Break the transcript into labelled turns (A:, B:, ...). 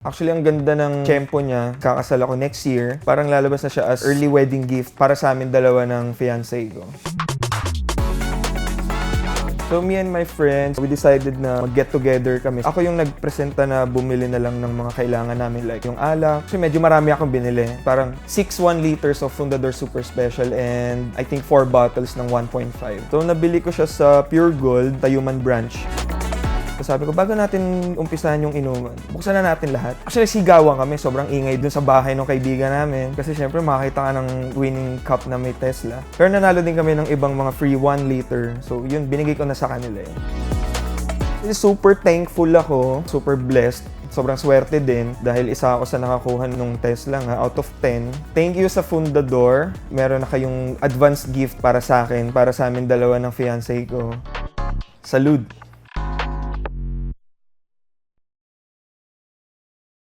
A: Actually, ang ganda ng tiyempo niya. Kakasal ako next year. Parang lalabas na siya as early wedding gift para sa amin dalawa ng fiancé ko. So me and my friends, we decided na mag-get together kami. Ako yung nagpresenta na bumili na lang ng mga kailangan namin like yung alak. Kasi medyo marami akong binili. Parang 6 1 liters of Fundador Super Special and I think 4 bottles ng 1.5. So nabili ko siya sa Pure Gold, Tayuman Branch. So sabi ko, bago natin umpisahan yung inuman, buksan na natin lahat. Actually, sigawan kami. Sobrang ingay dun sa bahay ng kaibigan namin. Kasi syempre, makakita ka ng winning cup na may Tesla. Pero nanalo din kami ng ibang mga free 1 liter. So yun, binigay ko na sa kanila yun. Super thankful ako. Super blessed. Sobrang swerte din dahil isa ako sa nakakuha nung Tesla nga out of 10. Thank you sa Fundador. Meron na kayong advance gift para sa akin, para sa amin dalawa ng fiancé ko. Salud!